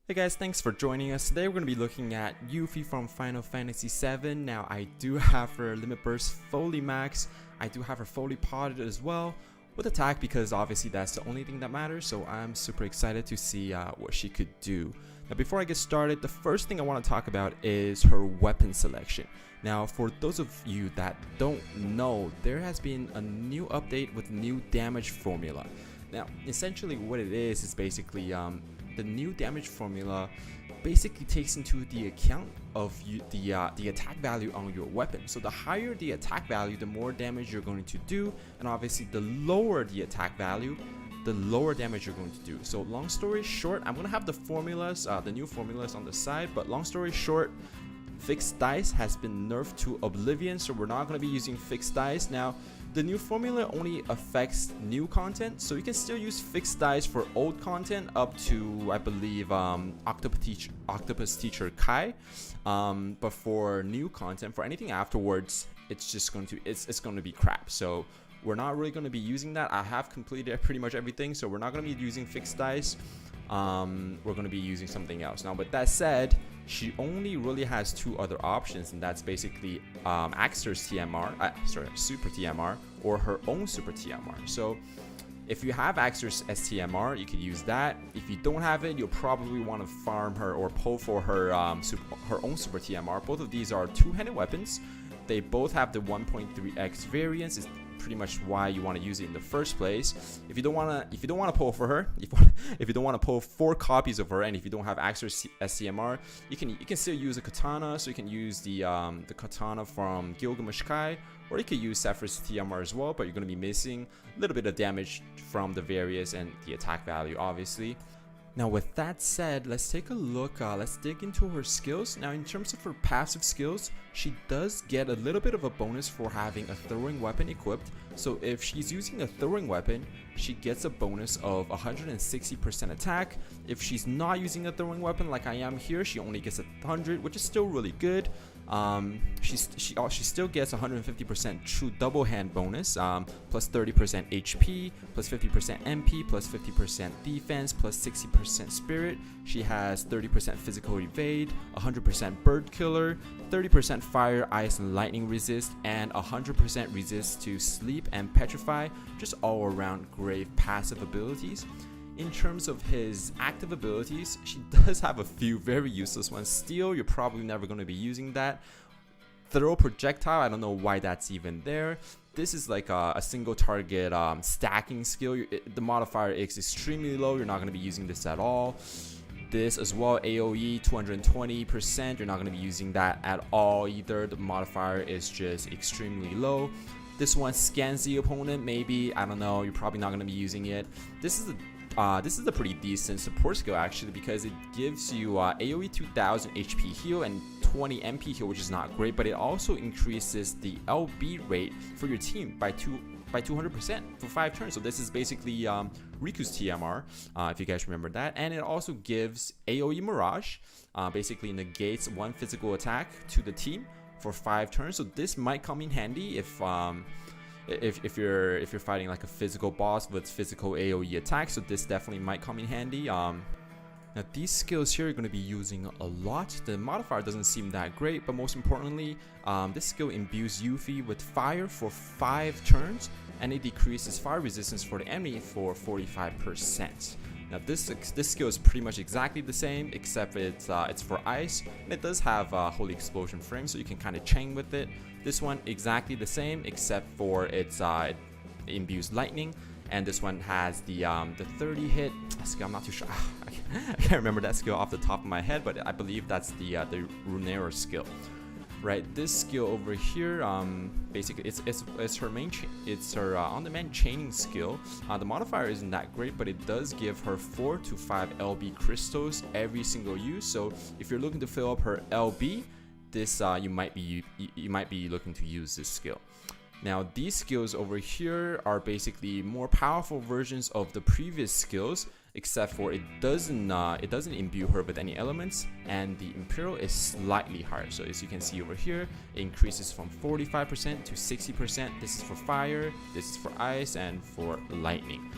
Hey guys, thanks for joining us. Today we're going to be looking at Yuffie from Final Fantasy VII. Now I do have her Limit Burst fully maxed. I do have her fully potted as well with attack because obviously that's the only thing that matters. So I'm super excited to see what she could do. Now before I get started, the first thing I want to talk about is her weapon selection. Now for those of you that don't know, there has been a new update with new damage formula. Now essentially what it is basically the new damage formula basically takes into the account of the attack value on your weapon. So the higher the attack value, the more damage you're going to do, and obviously the lower the attack value, the lower damage you're going to do. So long story short, I'm going to have the formulas, the new formulas on the side, but long story short, fixed dice has been nerfed to oblivion, so we're not going to be using fixed dice. Now the new formula only affects new content, so you can still use fixed dice for old content up to, I believe, Octopus Teacher Kai, but for new content, for anything afterwards, it's just going to it's going to be crap. So we're not really going to be using that. I have completed pretty much everything, so we're not going to be using fixed dice. We're going to be using something else. Now with that said, she only really has two other options, and that's basically Axter's TMR, Super TMR, or her own Super TMR. So if you have Axter's STMR, you could use that. If you don't have it, you'll probably want to farm her or pull for her her own Super TMR. Both of these are two-handed weapons. They both have the 1.3x variance. It's pretty much why you want to use it in the first place. If you don't want to pull for her, if you don't want to pull 4 copies of her, and if you don't have Axter's STMR, you can still use a katana. So you can use the katana from Gilgamesh Kai, or you could use Zephyr's TMR as well, but you're going to be missing a little bit of damage from the various and the attack value, obviously. Now with that said, let's take a look, let's dig into her skills. Now in terms of her passive skills, she does get a little bit of a bonus for having a throwing weapon equipped. So if she's using a throwing weapon, she gets a bonus of 160% attack. If she's not using a throwing weapon like I am here, she only gets 100, which is still really good. She still gets 150% true double hand bonus, plus 30% HP, plus 50% MP, plus 50% defense, plus 60% spirit. She has 30% physical evade, 100% bird killer, 30% fire, ice, and lightning resist, and 100% resist to sleep and petrify. Just all around great passive abilities. In terms of his active abilities, she does have a few very useless ones. Steel, you're probably never going to be using that. Throw projectile, I don't know why that's even there. This is like a single target stacking skill. The modifier is extremely low. You're not going to be using this at all. This as well, AoE 220%. You're not going to be using that at all either. The modifier is just extremely low. This one scans the opponent, maybe, I don't know, you're probably not going to be using it. This is a pretty decent support skill actually, because it gives you AoE 2000 HP heal and 20 MP heal, which is not great, but it also increases the LB rate for your team by 200% for 5 turns. So this is basically Riku's TMR, if you guys remember that. And it also gives AoE Mirage, basically negates 1 physical attack to the team for 5 turns. So this might come in handy if you're fighting like a physical boss with physical AoE attack. So this definitely might come in handy. Now these skills here you're going to be using a lot. The modifier doesn't seem that great, but most importantly, this skill imbues Yuffie with fire for 5 turns, and it decreases fire resistance for the enemy for 45%. Now this skill is pretty much exactly the same, except it's for ice, and it does have Holy Explosion frame, so you can kind of chain with it. This one exactly the same, except for it imbues lightning, and this one has the 30 hit skill. I'm not too sure. I can't remember that skill off the top of my head, but I believe that's the Runera skill. Right, this skill over here, basically it's her main it's her on-demand chaining skill. The modifier isn't that great, but it does give her 4 to 5 LB crystals every single use. So if you're looking to fill up her LB, this you might be looking to use this skill. Now these skills over here are basically more powerful versions of the previous skills, except for it doesn't imbue her with any elements, and the Imperial is slightly higher. So as you can see over here, it increases from 45% to 60%. This is for fire, this is for ice, and for lightning.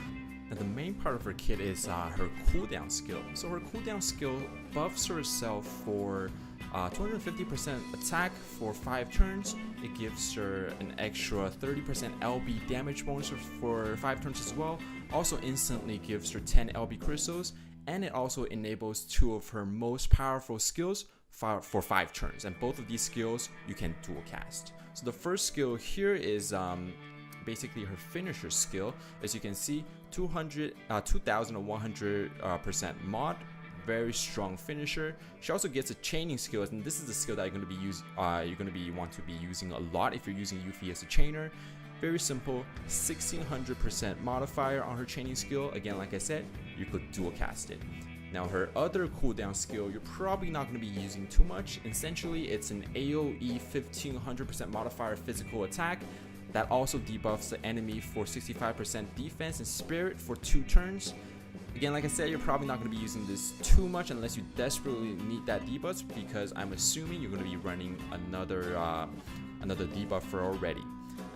Now the main part of her kit is her cooldown skill. So her cooldown skill buffs herself for 250% attack for 5 turns. It gives her an extra 30% LB damage bonus for 5 turns as well. Also instantly gives her 10 LB crystals, and it also enables 2 of her most powerful skills for 5 turns. And both of these skills you can dual cast. So the first skill here is basically her finisher skill. As you can see, 2100% mod, very strong finisher. She also gets a chaining skill, and this is the skill that you're going to be want to be using a lot if you're using Yuffie as a chainer. Very simple, 1600% modifier on her chaining skill. Again, like I said, you could dual cast it. Now her other cooldown skill, you're probably not going to be using too much. Essentially, it's an AoE 1500% modifier physical attack that also debuffs the enemy for 65% defense and spirit for 2 turns. Again, like I said, you're probably not going to be using this too much unless you desperately need that debuff, because I'm assuming you're going to be running another debuffer already.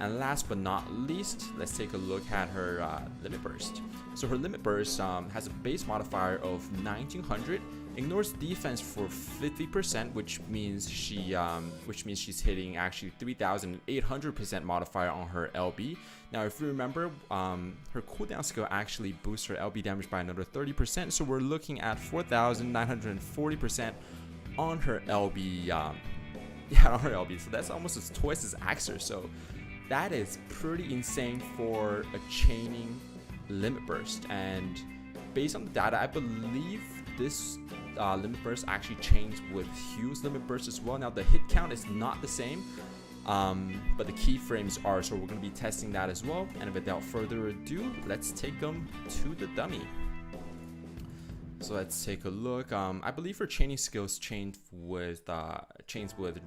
And last but not least, let's take a look at her limit burst. So her limit burst has a base modifier of 1900, ignores defense for 50%, which means she's hitting actually 3800% modifier on her LB. Now, if you remember, her cooldown skill actually boosts her LB damage by another 30%. So we're looking at 4940% on her LB. On her LB. So that's almost as twice as Axer. So that is pretty insane for a chaining limit burst. And based on the data, I believe this limit burst actually chains with Hugh's limit burst as well. Now the hit count is not the same, but the keyframes are, so we're going to be testing that as well. And without further ado, let's take them to the dummy. So let's take a look. I believe her chaining skills chains with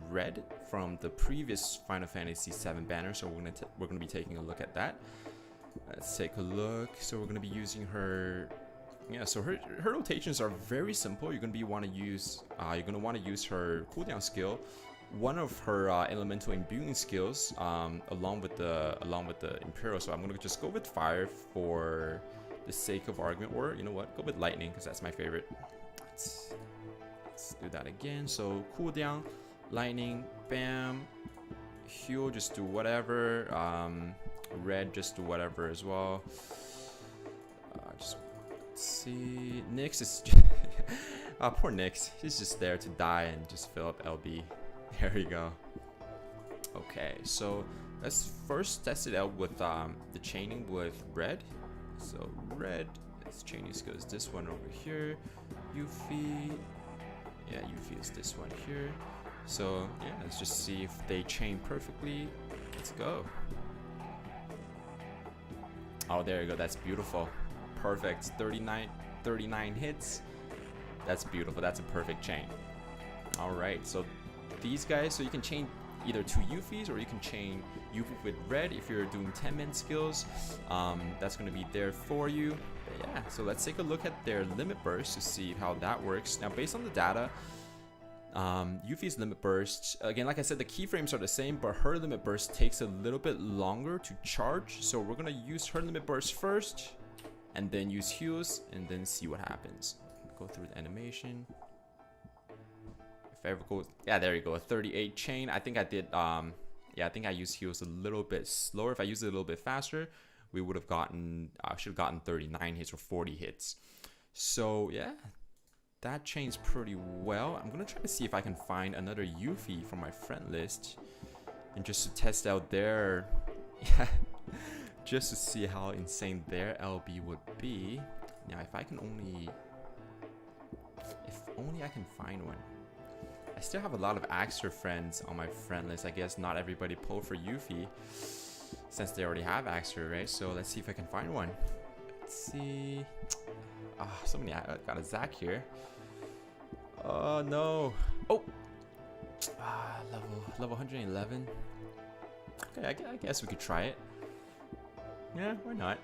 red from the previous Final Fantasy VII banner, so we're gonna be taking a look at that. Let's take a look. So we're gonna be using her. Yeah, so her rotations are very simple. You're gonna want to use her cooldown skill, one of her elemental imbuing skills, along with the Imperial. So I'm gonna just go with fire for the sake of argument, or you know what, go with lightning because that's my favorite. Let's do that again. So cooldown, lightning, bam. Heal, just do whatever. Red, just do whatever as well. Just see. Nyx is poor Nyx. He's just there to die and just fill up LB. There you go. Okay, so let's first test it out with the chaining with red. So red, its chaining skill is this one over here. Yuffie, yeah, Yuffie is this one here. So yeah, let's just see if they chain perfectly. Let's go. Oh, there you go. That's beautiful. Perfect. 39 hits. That's beautiful. That's a perfect chain. All right. So these guys, so you can chain either 2 Yuffies, or you can chain Yuffie with red if you're doing 10-man skills. That's going to be there for you. But yeah, so let's take a look at their limit burst to see how that works. Now, based on the data, Yuffie's limit burst, again, like I said, the keyframes are the same, but her limit burst takes a little bit longer to charge. So we're going to use her limit burst first, and then use Hugh's, and then see what happens. Go through the animation. Ever go, yeah, there you go, a 38 chain. I think I did, yeah, I think I used heals a little bit slower. If I used it a little bit faster, we would have gotten, should have gotten 39 hits or 40 hits. So yeah, that chains pretty well. I'm gonna try to see if I can find another Yuffie from my friend list, and just to test out their, yeah, just to see how insane their LB would be. Now, if I can only, if only I can find one. I still have a lot of Axer friends on my friend list. I guess not everybody pulled for Yuffie since they already have Axer, right? So let's see if I can find one. Let's see. Ah, so many. I got a Zac here. Oh no. Oh. Level 111. Okay, I guess we could try it. Yeah, why not?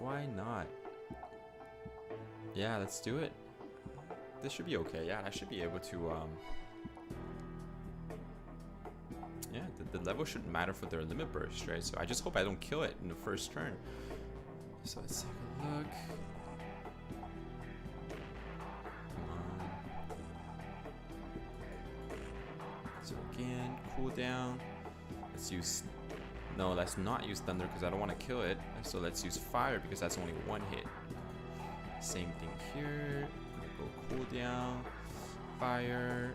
Why not? Yeah, let's do it. This should be okay. Yeah, I should be able to yeah, the level shouldn't matter for their limit burst, right? So I just hope I don't kill it in the first turn. So let's take a look. Come on. So again, cooldown. Let's use. No, let's not use thunder because I don't want to kill it. So let's use fire because that's only one hit. Same thing here. Gonna go cooldown. Fire.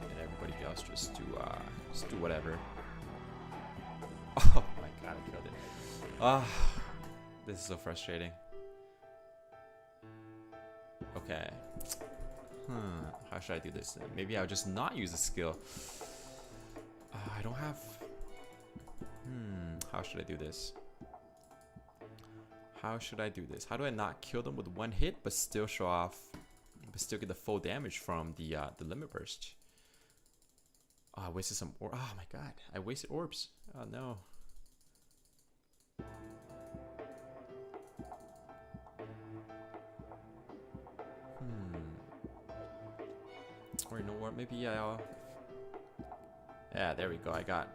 And everybody else just do whatever. Oh my god, I killed it. Ah, this is so frustrating. Okay. How should I do this then? Maybe I'll just not use a skill. I don't have. How should I do this? How should I do this? How do I not kill them with one hit, but still show off, but still get the full damage from the limit burst? Oh, I wasted some. Oh my god, I wasted orbs. Oh no. Or you know what? Maybe I'll. Yeah, there we go. I got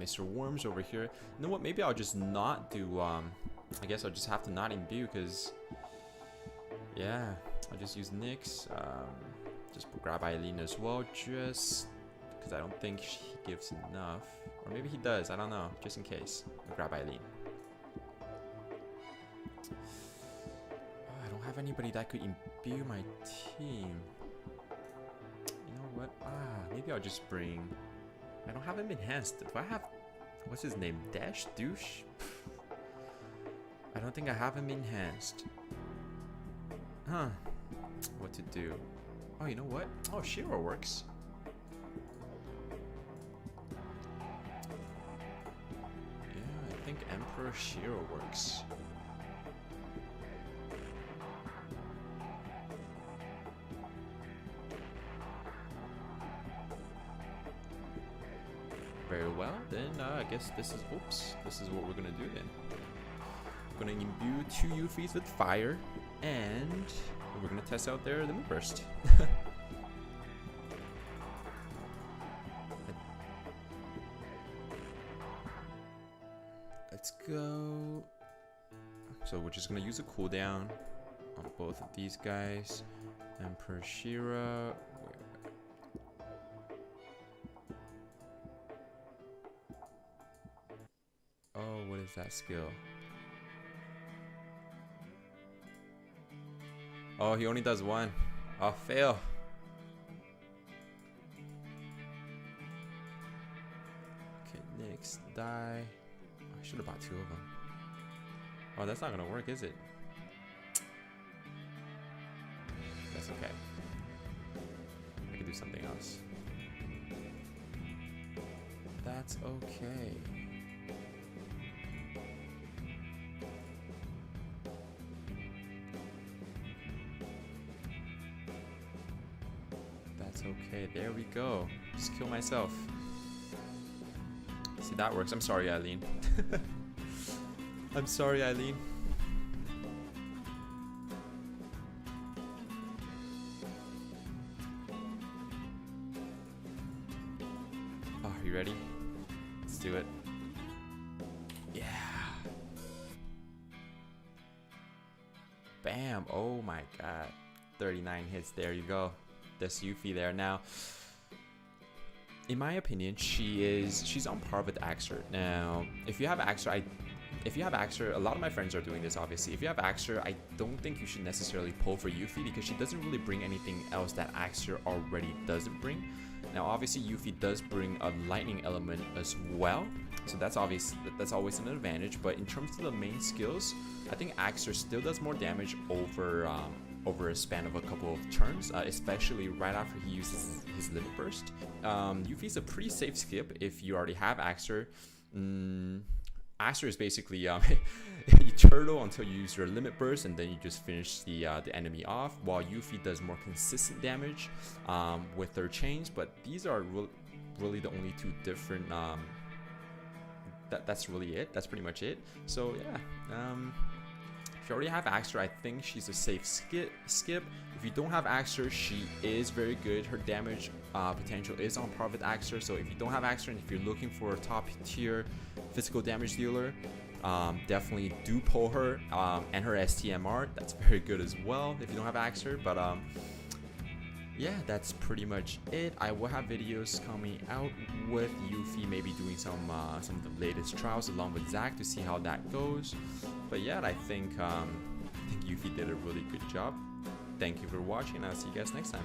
Mr. Worms over here. You know what? Maybe I'll just not do. I guess I'll just have to not imbue because. Yeah, I'll just use Nyx. Just grab Eileen as well, just because I don't think he gives enough, or maybe he does. I don't know. Just in case, I'll grab Eileen. Oh, I don't have anybody that could imbue my team. You know what? Maybe I'll just bring. I don't have him enhanced. Do I have? What's his name? Dash douche. I don't think I have him enhanced. Huh? What to do? Oh, you know what? Oh, Shiro works. Yeah, I think Emperor Shiro works. Very well, then I guess this is, this is what we're gonna do then. We're gonna imbue 2 Yuffies with fire, and we're gonna test out their limit burst. Let's go. So we're just gonna use a cooldown on both of these guys. Emperor Shira. Oh, what is that skill? Oh, he only does one. Oh, fail. Okay, next, die. Oh, I should have bought 2 of them. Oh, that's not gonna work, is it? That's okay. I can do something else. That's okay. Okay, there we go. Just kill myself. See, that works. I'm sorry, Eileen. I'm sorry, Eileen. Oh, are you ready? Let's do it. Yeah. Bam. Oh my god. 39 hits. There you go. This Yuffie there. Now, in my opinion, she's on par with Axer. Now, if you have Axer, a lot of my friends are doing this, obviously. If you have Axer, I don't think you should necessarily pull for Yuffie because she doesn't really bring anything else that Axer already doesn't bring. Now, obviously, Yuffie does bring a lightning element as well, so that's obvious. That's always an advantage. But in terms of the main skills, I think Axer still does more damage over a span of a couple of turns, especially right after he uses his limit burst. Yuffie's a pretty safe skip if you already have Axer. Axer is basically you turtle until you use your limit burst, and then you just finish the enemy off, while Yuffie does more consistent damage with their chains. But these are really the only 2 different. That's really it. That's pretty much it. So yeah. If you already have Axer, I think she's a safe skip. If you don't have Axer, she is very good. Her damage potential is on par with Axer. So if you don't have Axer and if you're looking for a top tier physical damage dealer. Definitely do pull her, and her STMR, that's very good as well if you don't have Axer. But yeah, that's pretty much it. I will have videos coming out with Yuffie, maybe doing some of the latest trials along with Zach to see how that goes. But yeah, I think Yuffie did a really good job. Thank you for watching, and I'll see you guys next time.